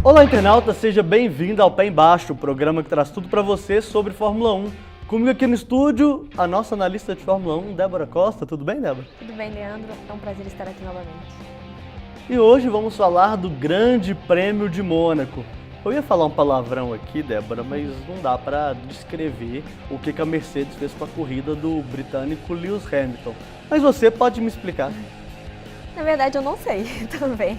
Olá, internauta, seja bem-vindo ao Pé Embaixo, o programa que traz tudo para você sobre Fórmula 1. Comigo aqui no estúdio, a nossa analista de Fórmula 1, Débora Costa. Tudo bem, Débora? Tudo bem, Leandro. É um prazer estar aqui novamente. E hoje vamos falar do Grande Prêmio de Mônaco. Eu ia falar um palavrão aqui, Débora, mas não dá para descrever o que a Mercedes fez com a corrida do britânico Lewis Hamilton. Mas você pode me explicar. Na verdade, eu não sei também.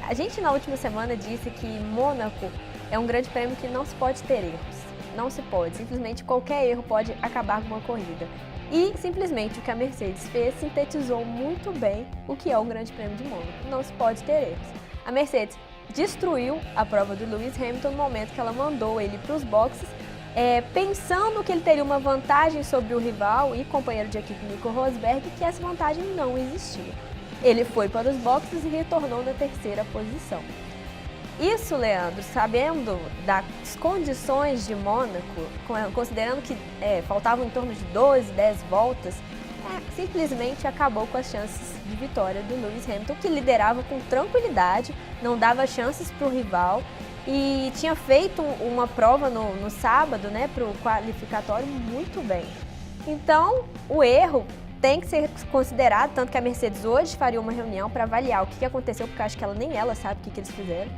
A gente na última semana disse que Mônaco é um grande prêmio que não se pode ter erros. Não se pode. Simplesmente qualquer erro pode acabar com uma corrida. E simplesmente o que a Mercedes fez sintetizou muito bem o que é o grande prêmio de Mônaco. Não se pode ter erros. A Mercedes destruiu a prova do Lewis Hamilton no momento que ela mandou ele para os boxes, pensando que ele teria uma vantagem sobre o rival e companheiro de equipe Nico Rosberg, que essa vantagem não existia. Ele foi para os boxes e retornou na terceira posição. Isso, Leandro, sabendo das condições de Mônaco, considerando que faltavam em torno de 12, 10 voltas, simplesmente acabou com as chances de vitória do Lewis Hamilton, que liderava com tranquilidade, não dava chances para o rival e tinha feito uma prova no sábado, para o qualificatório, muito bem. Então, o erro tem que ser considerado, tanto que a Mercedes hoje faria uma reunião para avaliar o que aconteceu, porque acho que nem ela sabe o que eles fizeram.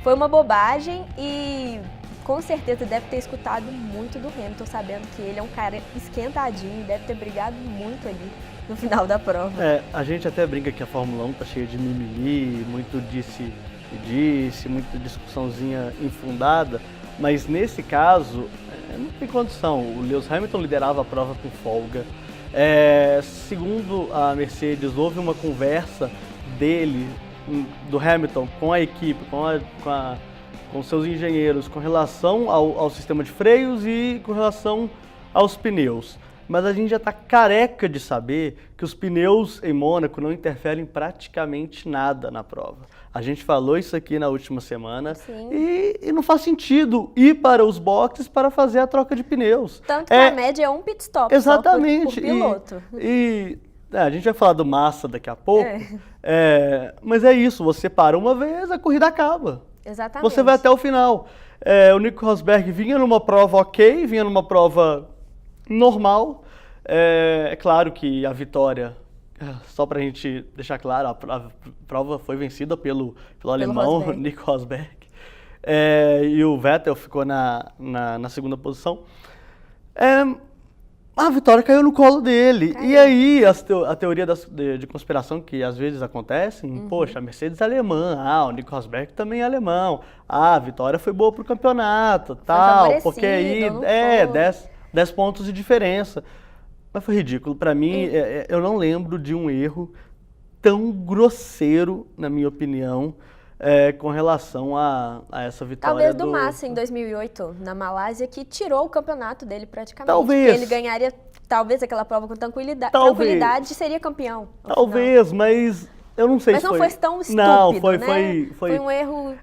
Foi uma bobagem e com certeza deve ter escutado muito do Hamilton, sabendo que ele é um cara esquentadinho, deve ter brigado muito ali no final da prova. A gente até brinca que a Fórmula 1 tá cheia de mimimi, muito disse e disse, muita discussãozinha infundada, mas nesse caso não tem condição. O Lewis Hamilton liderava a prova com folga. Segundo a Mercedes, houve uma conversa do Hamilton com a equipe, com seus engenheiros, com relação ao sistema de freios e com relação aos pneus. Mas a gente já está careca de saber que os pneus em Mônaco não interferem praticamente nada na prova. A gente falou isso aqui na última semana e não faz sentido ir para os boxes para fazer a troca de pneus. Tanto que a média é um pit stop exatamente. Só por piloto. A gente vai falar do Massa daqui a pouco, mas é isso, você para uma vez, a corrida acaba. Exatamente. Você vai até o final. O Nico Rosberg vinha numa prova ok, vinha numa prova normal. É claro que a vitória, só pra gente deixar claro, a prova foi vencida pelo alemão Rosberg. Nico Rosberg. E o Vettel ficou na segunda posição. A vitória caiu no colo dele. E aí, a teoria de conspiração que às vezes acontecem, poxa, a Mercedes é alemã, o Nico Rosberg também é alemão, a vitória foi boa pro campeonato, tal, porque aí 10 pontos de diferença. Mas foi ridículo. Para mim, eu não lembro de um erro tão grosseiro, na minha opinião, com relação a essa vitória. Talvez do Massa em 2008, na Malásia, que tirou o campeonato dele praticamente. Talvez. Porque ele ganharia, talvez, aquela prova com tranquilidade e seria campeão. Talvez, mas eu não sei mas se não foi... foi tão estúpido, não, né? Foi um erro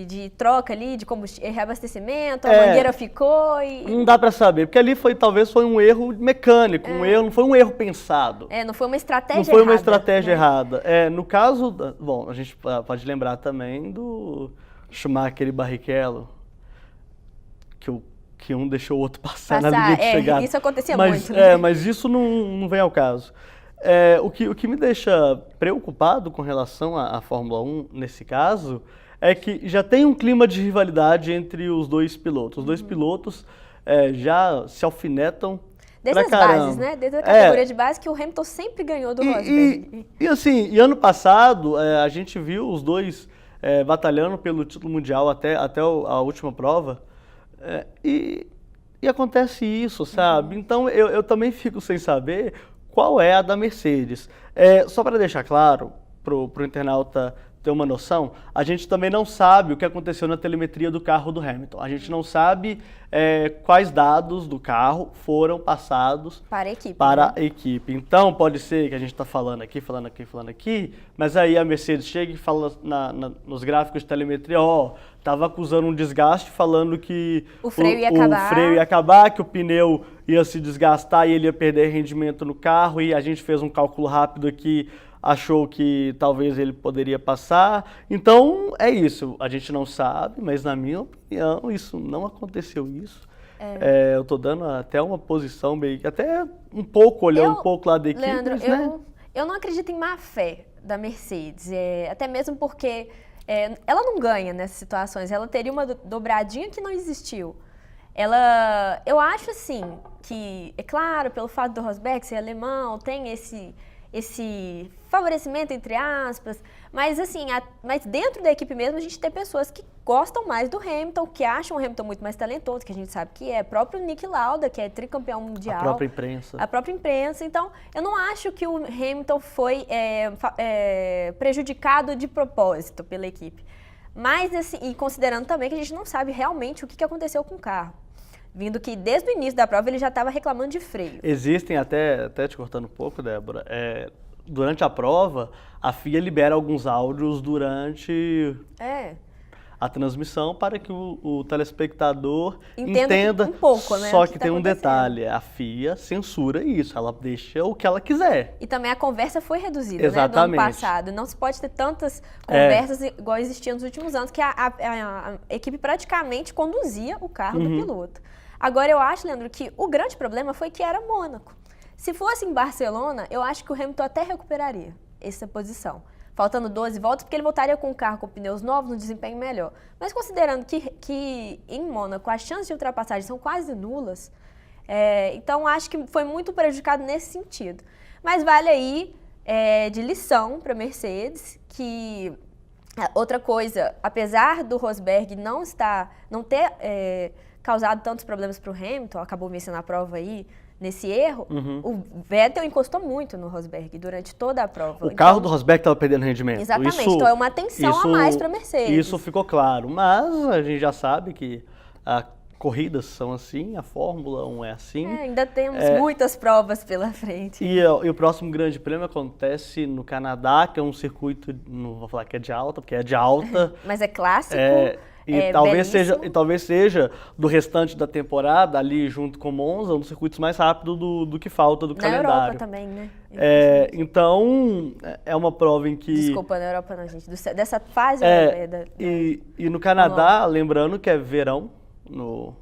de troca ali, de reabastecimento, a mangueira ficou e... Não dá pra saber, porque ali talvez foi um erro mecânico, não foi um erro pensado. Não foi uma estratégia errada. Não foi uma estratégia errada. No caso, bom, a gente pode lembrar também do Schumacher e Barrichello, que um deixou o outro passar na linha de chegada. Isso acontecia muito. Mas isso não vem ao caso. O que me deixa preocupado com relação à Fórmula 1, nesse caso, é que já tem um clima de rivalidade entre os dois pilotos. Os dois pilotos já se alfinetam desde as bases, né? Desde a categoria de base, que o Hamilton sempre ganhou do Rosberg. E ano passado, a gente viu os dois batalhando pelo título mundial até a última prova. E acontece isso, sabe? Então, eu também fico sem saber qual é a da Mercedes. Só para deixar claro, pro internauta ter uma noção, a gente também não sabe o que aconteceu na telemetria do carro do Hamilton. A gente não sabe quais dados do carro foram passados para a equipe. Então, pode ser que a gente está falando aqui, mas aí a Mercedes chega e fala nos gráficos de telemetria, estava acusando um desgaste, falando que o freio ia acabar, que o pneu ia se desgastar e ele ia perder rendimento no carro, e a gente fez um cálculo rápido aqui, achou que talvez ele poderia passar. Então, é isso. A gente não sabe, mas na minha opinião, isso não aconteceu isso. Eu tô dando até uma posição meio que até um pouco, olhando um pouco lá da equipe, Leandro, mas, né? eu não acredito em má fé da Mercedes, até mesmo porque ela não ganha nessas situações, ela teria uma dobradinha que não existiu. Eu acho assim, que, é claro, pelo fato do Rosberg ser alemão, tem esse favorecimento, entre aspas, mas assim, mas dentro da equipe mesmo a gente tem pessoas que gostam mais do Hamilton, que acham o Hamilton muito mais talentoso, que a gente sabe que é. Próprio Niki Lauda, que é tricampeão mundial. A própria imprensa. A própria imprensa. Então, eu não acho que o Hamilton foi prejudicado de propósito pela equipe. Mas, assim, e considerando também que a gente não sabe realmente o que aconteceu com o carro. Vindo que desde o início da prova ele já estava reclamando de freio. Existem, até te cortando um pouco, Débora, durante a prova, a FIA libera alguns áudios durante a transmissão para que o telespectador entenda um pouco, né? Só que tem um detalhe, a FIA censura isso, ela deixa o que ela quiser. E também a conversa foi reduzida, exatamente, né, do ano passado. Não se pode ter tantas conversas igual existiam nos últimos anos, que a equipe praticamente conduzia o carro do piloto. Agora, eu acho, Leandro, que o grande problema foi que era Mônaco. Se fosse em Barcelona, eu acho que o Hamilton até recuperaria essa posição. Faltando 12 voltas, porque ele voltaria com o carro com pneus novos, no desempenho melhor. Mas considerando que em Mônaco as chances de ultrapassagem são quase nulas, então acho que foi muito prejudicado nesse sentido. Mas vale aí de lição para a Mercedes, que outra coisa, apesar do Rosberg não ter causado tantos problemas para o Hamilton, acabou vencendo a prova aí, nesse erro, o Vettel encostou muito no Rosberg durante toda a prova. O carro do Rosberg estava perdendo rendimento. Exatamente, então é uma atenção a mais para a Mercedes. Isso ficou claro, mas a gente já sabe que corridas são assim, a Fórmula 1 é assim. Ainda temos muitas provas pela frente. E o próximo grande prêmio acontece no Canadá, que é um circuito, não vou falar que é de alta, porque é de alta. Mas é clássico. E talvez seja do restante da temporada, ali junto com Monza, um dos circuitos mais rápidos do que falta do calendário. Na Europa também, né? Então, é uma prova em que... Desculpa, na Europa não, gente. Dessa fase... E no Canadá, lembrando que é verão no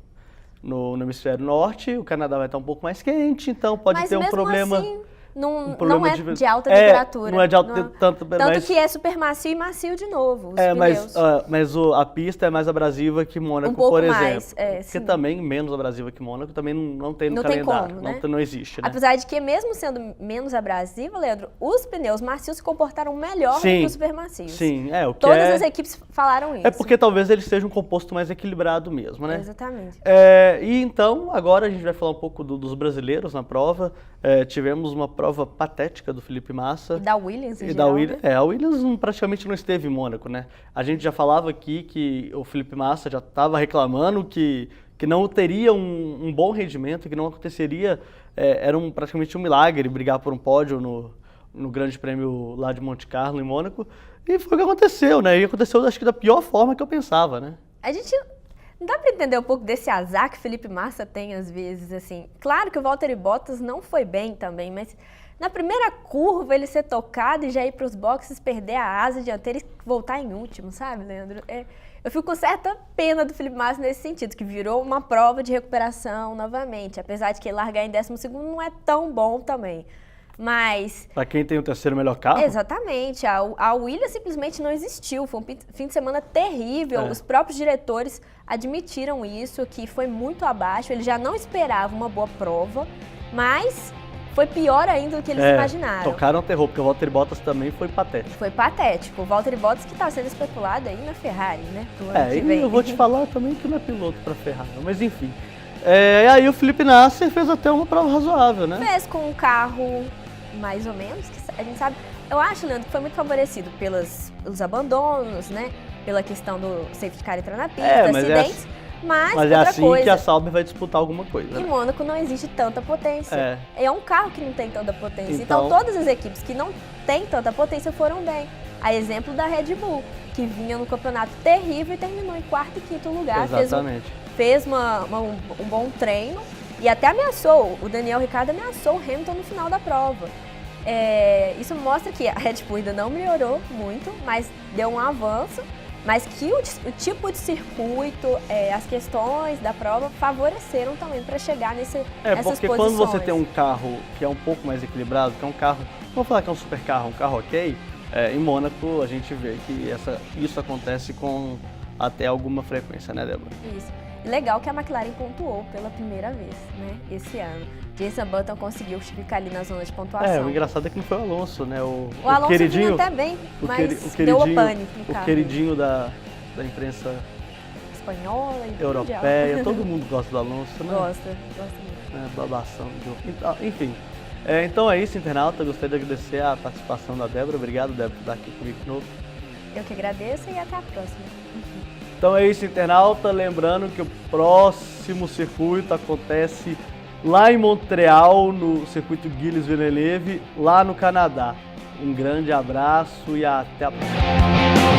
hemisfério norte, o Canadá vai estar um pouco mais quente, então pode ter um problema... Assim, não é de alta temperatura. Não é de alta temperatura. Tanto que é super macio e macio de novo, os pneus. Mas a pista é mais abrasiva que Mônaco, por exemplo. Mais, porque também menos abrasiva que Mônaco, também não tem no calendário. Tem como, né? Não existe, né? Apesar de que, mesmo sendo menos abrasiva, Leandro, os pneus macios se comportaram melhor do que os super macios. Sim, Todas as equipes falaram isso. É porque talvez ele seja um composto mais equilibrado mesmo, né? Exatamente. E então, agora a gente vai falar um pouco dos brasileiros na prova. Tivemos uma prova patética do Felipe Massa. E da Williams, em geral, né? A Williams praticamente não esteve em Mônaco, né? A gente já falava aqui que o Felipe Massa já estava reclamando que não teria um bom rendimento, que não aconteceria, era praticamente um milagre brigar por um pódio no Grande Prêmio lá de Monte Carlo, em Mônaco. E foi o que aconteceu, né? E aconteceu, acho que da pior forma que eu pensava, né? A gente... Não dá para entender um pouco desse azar que o Felipe Massa tem às vezes, assim. Claro que o Valtteri Bottas não foi bem também, mas na primeira curva ele ser tocado e já ir para os boxes, perder a asa dianteira e voltar em último, sabe, Leandro? Eu fico com certa pena do Felipe Massa nesse sentido, que virou uma prova de recuperação novamente, apesar de que ele largar em 12º não é tão bom também. Mas... Para quem tem o terceiro melhor carro? Exatamente. A Williams simplesmente não existiu. Foi um fim de semana terrível. Os próprios diretores admitiram isso, que foi muito abaixo. Eles já não esperavam uma boa prova, mas foi pior ainda do que eles imaginaram. Tocaram terror, porque o Valtteri Bottas também foi patético. Foi patético. O Valtteri Bottas que está sendo especulado aí na Ferrari, né? Pro ano que vem. Eu vou te falar também que não é piloto para Ferrari, mas enfim. E aí o Felipe Nasser fez até uma prova razoável, né? Fez com um carro... mais ou menos, que a gente sabe. Eu acho, Leandro, que foi muito favorecido pelos abandonos, né? Pela questão do safety car entrar na pista, acidentes. Mas é assim que a Sauber vai disputar alguma coisa. Em Mônaco não existe tanta potência. É um carro que não tem tanta potência. Então todas as equipes que não têm tanta potência foram bem. A exemplo da Red Bull, que vinha no campeonato terrível e terminou em 4º e 5º lugar. Exatamente. Fez um bom treino. E até ameaçou, o Daniel Ricciardo ameaçou o Hamilton no final da prova. isso mostra que a Red Bull ainda não melhorou muito, mas deu um avanço, mas que o tipo de circuito, as questões da prova favoreceram também para chegar nessas porque posições. Quando você tem um carro que é um pouco mais equilibrado, que é um carro, não vou falar que é um super carro, um carro ok, em Mônaco a gente vê que isso acontece com até alguma frequência, né, Débora? Isso. E legal que a McLaren pontuou pela primeira vez, né, esse ano. Jenson Button conseguiu ficar ali na zona de pontuação. O engraçado é que não foi o Alonso, né? O Alonso queridinho, vinha até bem, mas o deu o pane no carro. O queridinho da imprensa espanhola e europeia, todo mundo gosta do Alonso, né? Gosta muito. Babação. Enfim, então é isso, internauta. Gostaria de agradecer a participação da Débora. Obrigado, Débora, por estar aqui comigo de novo. Eu que agradeço e até a próxima. Então é isso, internauta. Lembrando que o próximo circuito acontece lá em Montreal, no circuito Gilles Villeneuve, lá no Canadá. Um grande abraço e até a próxima.